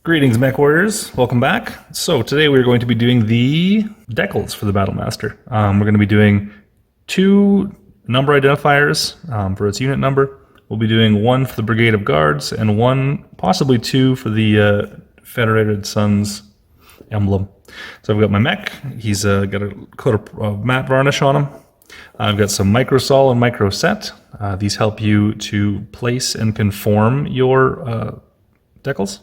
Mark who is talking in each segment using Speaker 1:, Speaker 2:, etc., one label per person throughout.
Speaker 1: Greetings, mech warriors. Welcome back. So today we're going to be doing the decals for the BattleMaster. We're going to be doing 2 number identifiers for its unit number. We'll be doing 1 for the Brigade of Guards and 1, possibly 2 for the Federated Suns emblem. So I've got my mech. He's got a coat of matte varnish on him. I've got some microsol and microset. These help you to place and conform your decals.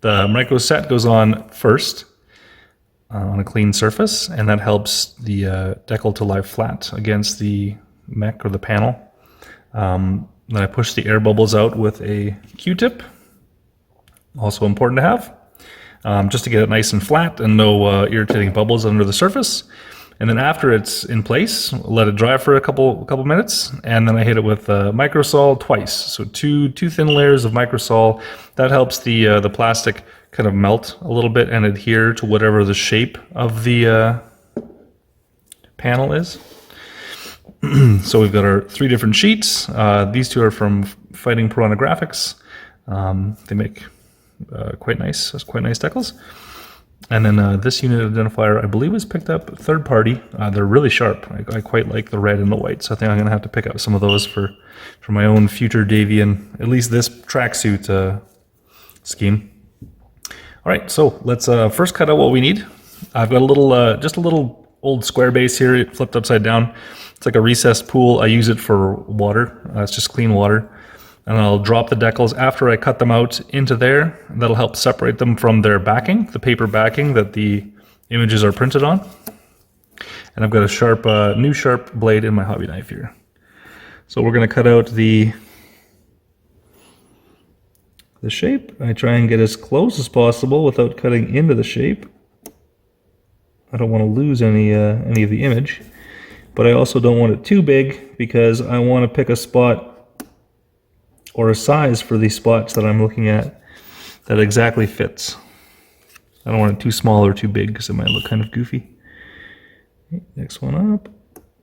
Speaker 1: The microset goes on first on a clean surface, and that helps the decal to lie flat against the mech or the panel. Then I push the air bubbles out with a Q-tip, also important to have, just to get it nice and flat and no irritating bubbles under the surface. And then after it's in place, let it dry for a couple minutes, and then I hit it with microsol twice. So two thin layers of microsol. That helps the plastic kind of melt a little bit and adhere to whatever the shape of the panel is. So we've got our 3 different sheets. These 2 are from Fighting Pwny Graphics. They make quite nice decals. And then this unit identifier, I believe, was picked up third party. They're really sharp. I quite like the red and the white, so I think I'm going to have to pick up some of those for my own future Davion, at least this tracksuit scheme. All right, so let's first cut out what we need. I've got a little, just a little old square base here, flipped upside down. It's like a recessed pool. I use it for water. It's just clean water. And I'll drop the decals after I cut them out into there. That'll help separate them from their backing, the paper backing that the images are printed on. And I've got a sharp, new sharp blade in my hobby knife here. So we're going to cut out the shape. I try and get as close as possible without cutting into the shape. I don't want to lose any of the image, but I also don't want it too big because I want to pick a spot or a size for the spots that I'm looking at that exactly fits. I don't want it too small or too big because it might look kind of goofy. Okay, next one up.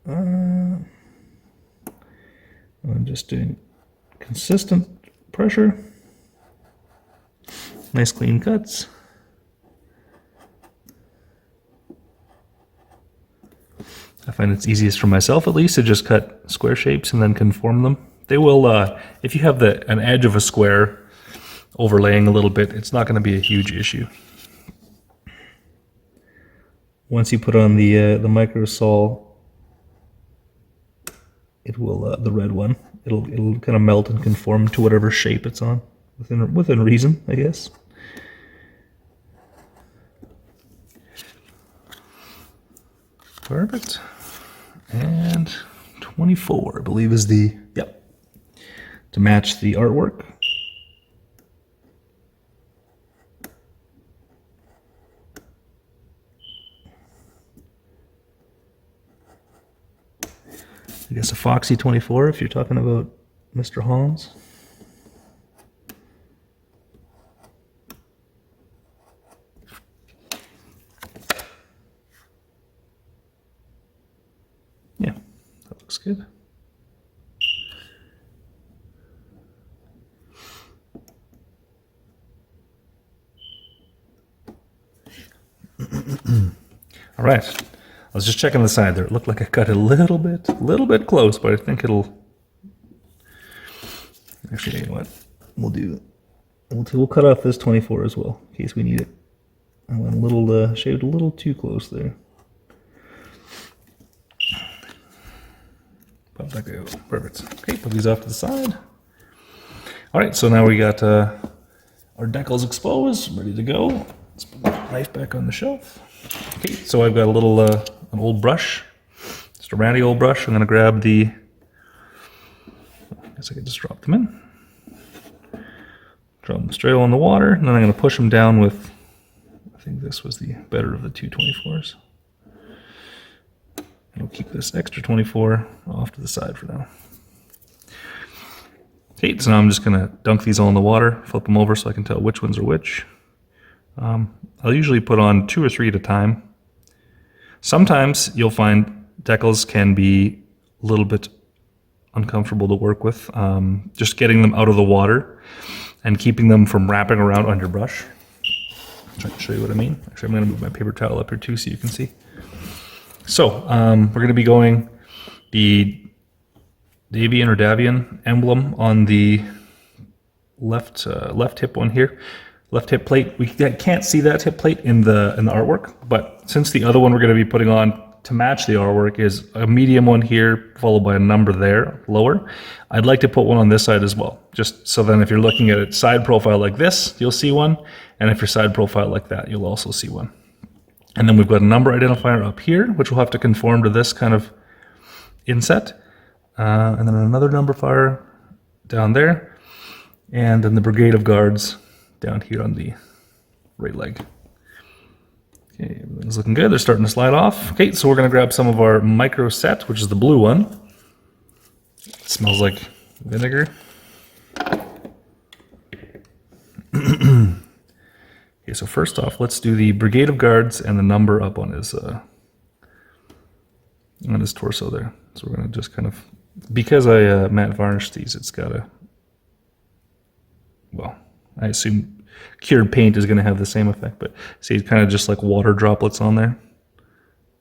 Speaker 1: I'm just doing consistent pressure. Nice clean cuts. I find it's easiest for myself, at least, to just cut square shapes and then conform them. They will, if you have an edge of a square overlaying a little bit, it's not going to be a huge issue. Once you put on the microsol, it will, the red one, it'll kind of melt and conform to whatever shape it's on, within reason, I guess. Perfect. And 24, I believe, is the, yep, to match the artwork. I guess a Foxy 24 if you're talking about Mr. Hanse. Yeah, that looks good. All right, I was just checking the side there. It looked like I cut a little bit close, but I think it'll. Actually, you know what? We'll cut off this 24 as well in case we need it. I went a little shaved a little too close there. Pop that guy out. Perfect. Okay, put these off to the side. All right, so now we got our decals exposed, ready to go. Let's put the knife back on the shelf. Okay, so I've got a little, an old brush, just a ratty old brush. I'm going to grab the, I guess I could just drop them in. Drop them straight on the water, and then I'm going to push them down with, I think this was the better of the 2 24s. And we'll keep this extra 24 off to the side for now. Okay, so now I'm just going to dunk these all in the water, flip them over so I can tell which ones are which. I'll usually put on 2 or 3 at a time. Sometimes you'll find decals can be a little bit uncomfortable to work with. Just getting them out of the water and keeping them from wrapping around on your brush. trying to show you what I mean. Actually, I'm going to move my paper towel up here too so you can see. So we're going to be going the Davion or Davion emblem on the left hip one here, left hip plate. We can't see that hip plate in the artwork, but since the other one we're going to be putting on to match the artwork is a medium one here, followed by a number there, lower. I'd like to put one on this side as well, just so then if you're looking at it side profile like this, you'll see one, and if you're side profile like that, you'll also see one. And then we've got a number identifier up here, which will have to conform to this kind of inset, and then another number fire down there, and then the Brigade of Guards down here on the right leg. Okay, everything's looking good. They're starting to slide off. Okay, so we're going to grab some of our micro set, which is the blue one. It smells like vinegar. Okay, so first off, let's do the Brigade of Guards and the number up on his torso there. So we're going to just kind of, because I matte varnished these, it's got a, well, I assume cured paint is going to have the same effect, but see, it's kind of just like water droplets on there.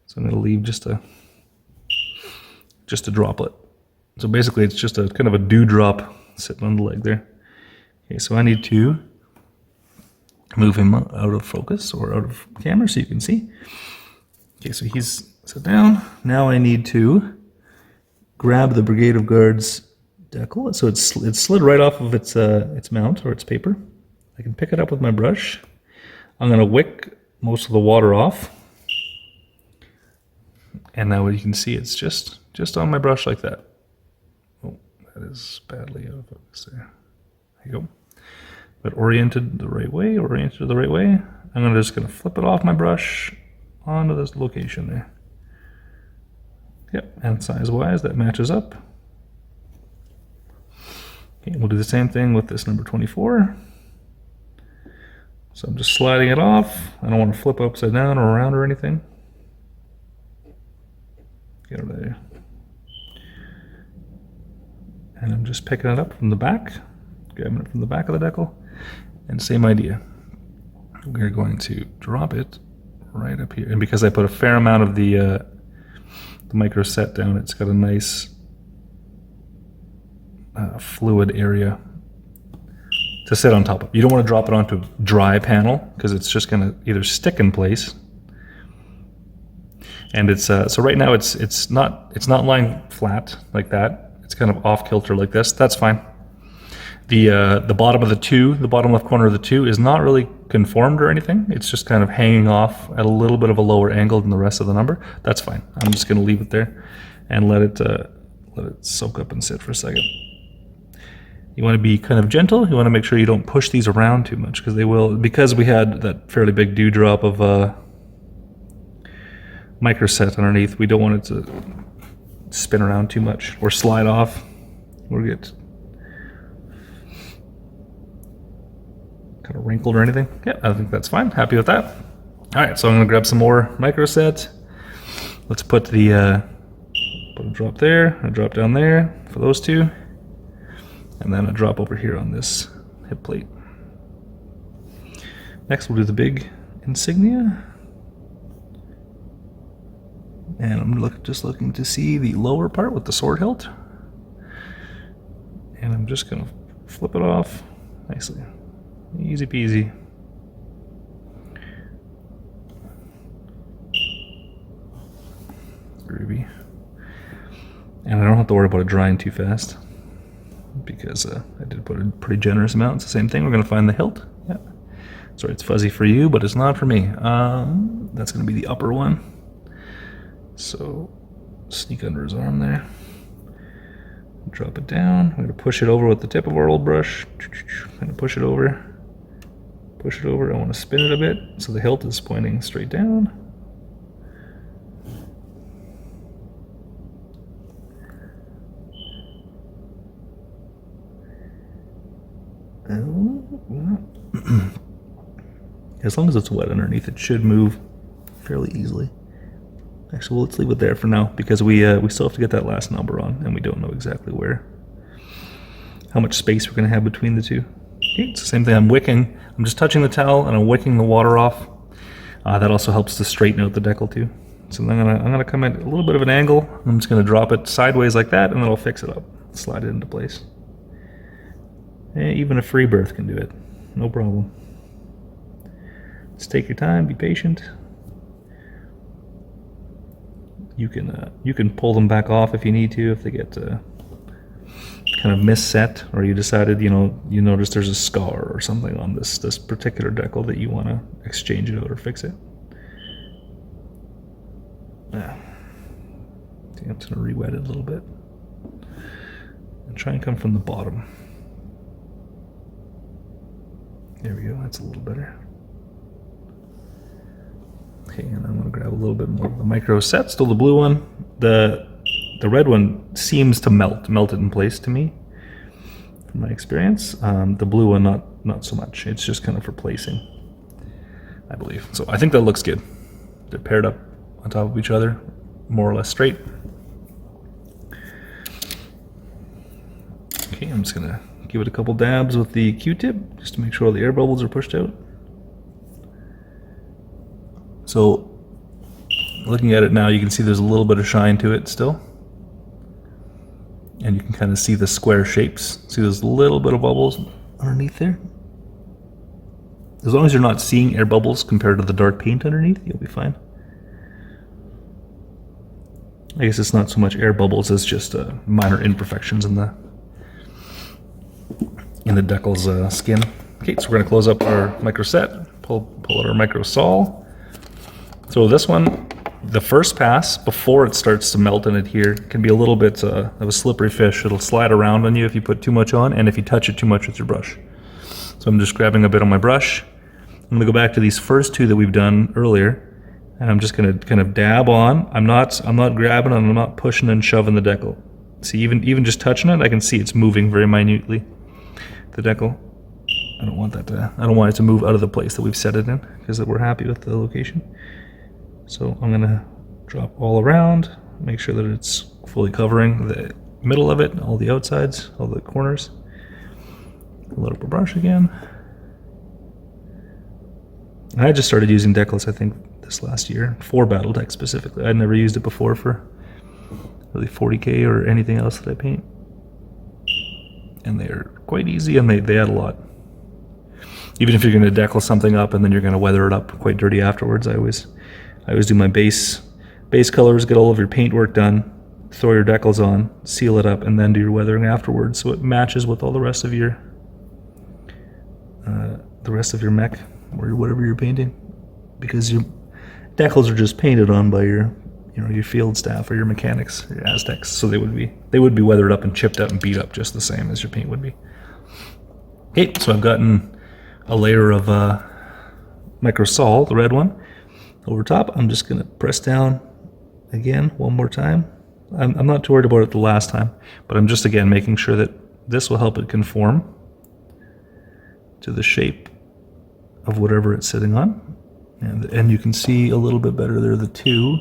Speaker 1: So I'm going to leave just a droplet. So basically it's just a kind of a dewdrop sitting on the leg there. Okay, so I need to move him out of focus or out of camera so you can see. Okay, so he's set down. Now I need to grab the Brigade of Guards decal. So it's slid right off of its mount or its paper. I can pick it up with my brush. I'm going to wick most of the water off. And now you can see it's just on my brush like that. Oh, that is badly out of focus there. There you go. But oriented the right way, I'm just going to flip it off my brush onto this location there. Yep, and size-wise, that matches up. Okay, we'll do the same thing with this number 24. So I'm just sliding it off. I don't want to flip upside down or around or anything. Get it there. And I'm just picking it up from the back, grabbing it from the back of the decal, and same idea. We're going to drop it right up here. And because I put a fair amount of the micro set down, it's got a nice fluid area to sit on top of. You don't want to drop it onto a dry panel because it's just going to either stick in place. And it's so right now it's not lying flat like that. It's kind of off kilter like this. That's fine. The bottom of the 2, the bottom left corner of the 2 is not really conformed or anything. It's just kind of hanging off at a little bit of a lower angle than the rest of the number. That's fine. I'm just going to leave it there and let it soak up and sit for a second. You want to be kind of gentle. You want to make sure you don't push these around too much because they will, because we had that fairly big dewdrop of micro set underneath, we don't want it to spin around too much or slide off or get kind of wrinkled or anything. Yeah, I think that's fine. Happy with that. All right, so I'm going to grab some more micro set. Let's put the put a drop there, a drop down there for those two. And then a drop over here on this hip plate. Next we'll do the big insignia. And I'm just looking to see the lower part with the sword hilt. And I'm just going to flip it off nicely. Easy peasy. Groovy. And I don't have to worry about it drying too fast, because I did put a pretty generous amount. It's the same thing. We're going to find the hilt. Yeah. Sorry, it's fuzzy for you, but it's not for me. That's going to be the upper one. So sneak under his arm there. Drop it down. I'm going to push it over with the tip of our old brush. I'm going to push it over. Push it over. I want to spin it a bit so the hilt is pointing straight down. As long as it's wet underneath, it should move fairly easily. Actually, well, let's leave it there for now because we still have to get that last number on, and we don't know exactly how much space we're going to have between the two. Okay, it's the same thing. I'm wicking. I'm just touching the towel and I'm wicking the water off. That also helps to straighten out the decal too. So then I'm gonna come at a little bit of an angle. I'm just gonna drop it sideways like that, and then I'll fix it up, slide it into place. Even a free birth can do it, no problem. Just take your time, be patient. You can pull them back off if you need to, if they get kind of misset, or you decided, you notice there's a scar or something on this particular decal that you want to exchange it out or fix it. Yeah. I think I'm just going to re-wet it a little bit and try and come from the bottom. There we go, that's a little better. Okay, and I'm going to grab a little bit more of the micro set, still the blue one. The red one seems to melt it in place to me, from my experience. The blue one, not so much. It's just kind of for placing, I believe. So I think that looks good. They're paired up on top of each other, more or less straight. Okay, I'm just gonna give it a couple dabs with the Q-tip, just to make sure all the air bubbles are pushed out. So, looking at it now, you can see there's a little bit of shine to it still. And you can kind of see the square shapes. See those little bit of bubbles underneath there? As long as you're not seeing air bubbles compared to the dark paint underneath, you'll be fine. I guess it's not so much air bubbles as just minor imperfections in the decal's skin. Okay, so we're going to close up our micro set, pull out our micro sol. So this one, the first pass, before it starts to melt and adhere, can be a little bit of a slippery fish. It'll slide around on you if you put too much on, and if you touch it too much with your brush. So I'm just grabbing a bit on my brush. I'm gonna go back to these first two that we've done earlier, and I'm just gonna kind of dab on. I'm not grabbing and I'm not pushing and shoving the decal. See, even just touching it, I can see it's moving very minutely. The decal. I don't want it to move out of the place that we've set it in, because we're happy with the location. So I'm gonna drop all around, make sure that it's fully covering the middle of it, all the outsides, all the corners. Load up a brush again. And I just started using decals, I think, this last year, for BattleTech specifically. I'd never used it before for really 40K or anything else that I paint. And they're quite easy, and they add a lot. Even if you're gonna decal something up and then you're gonna weather it up quite dirty afterwards, I always do my base colors, get all of your paint work done, throw your decals on, seal it up, and then do your weathering afterwards, so it matches with all the rest of your mech or whatever you're painting. Because your decals are just painted on by your field staff or your mechanics, your Aztecs, so they would be weathered up and chipped up and beat up just the same as your paint would be. Okay, so I've gotten a layer of micro sol, the red one, over top. I'm just going to press down again one more time. I'm not too worried about it the last time, but I'm just again making sure that this will help it conform to the shape of whatever it's sitting on. And you can see a little bit better there, the 2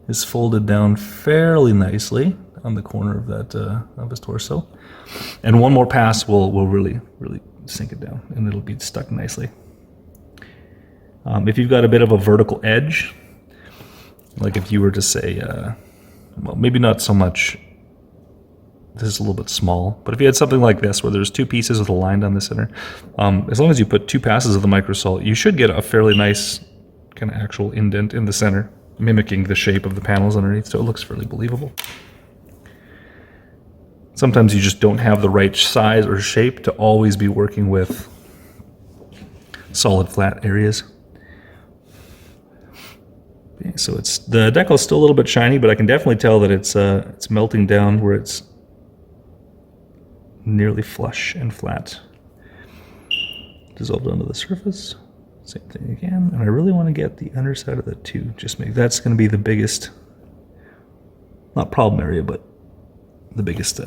Speaker 1: is folded down fairly nicely on the corner of that of his torso. And one more pass will really sink it down, and it'll be stuck nicely. If you've got a bit of a vertical edge, like if you were to say, well, maybe not so much, this is a little bit small, but if you had something like this where there's 2 pieces with a line down the center, as long as you put 2 passes of the micro sol, you should get a fairly nice kind of actual indent in the center, mimicking the shape of the panels underneath, so it looks fairly believable. Sometimes you just don't have the right size or shape to always be working with solid flat areas. Okay, so the decal is still a little bit shiny, but I can definitely tell that it's melting down where it's nearly flush and flat. Dissolved onto the surface. Same thing again, and I really want to get the underside of the 2. That's going to be the biggest, not problem area, but the biggest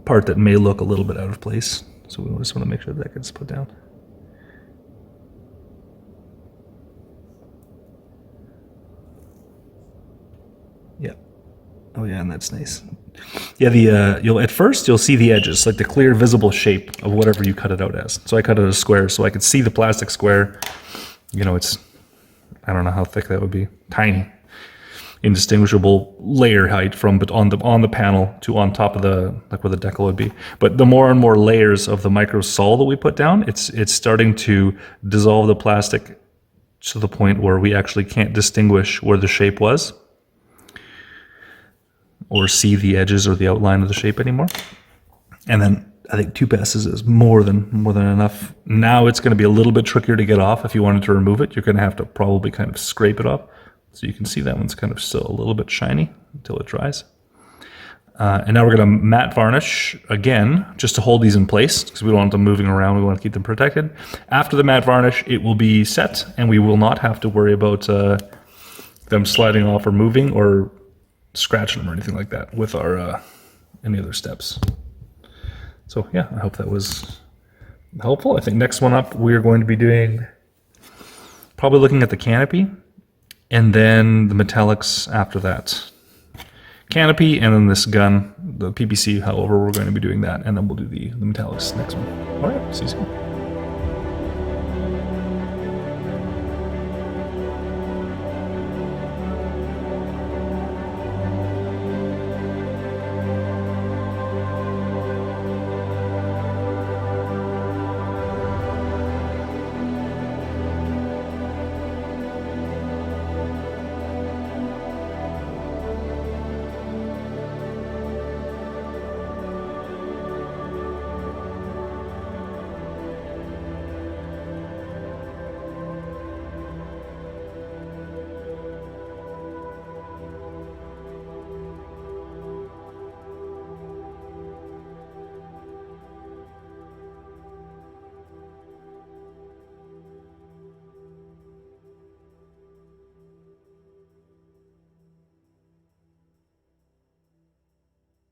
Speaker 1: part that may look a little bit out of place. So we just want to make sure that gets put down. Yeah. Oh yeah, and that's nice. Yeah, you'll at first you'll see the edges, like the clear visible shape of whatever you cut it out as. So I cut it as square, so I could see the plastic square. You know, it's, I don't know how thick that would be, tiny, indistinguishable layer height from but on the panel to on top of the, like where the decal would be. But the more and more layers of the micro sol that we put down, it's starting to dissolve the plastic to the point where we actually can't distinguish where the shape was or see the edges or the outline of the shape anymore. And then I think 2 passes is more than enough. Now it's going to be a little bit trickier to get off. If you wanted to remove it, you're going to have to probably kind of scrape it off. So you can see that one's kind of still a little bit shiny until it dries. And now we're going to matte varnish again, just to hold these in place, because we don't want them moving around. We want to keep them protected. After the matte varnish, it will be set, and we will not have to worry about them sliding off or moving or scratching them or anything like that with our any other steps. So yeah, I hope that was helpful. I think next one up, we're going to be doing, probably looking at the canopy, and then the metallics after that. Canopy, and then this gun, the PPC, however, we're going to be doing that, and then we'll do the metallics next one. All right, see you soon.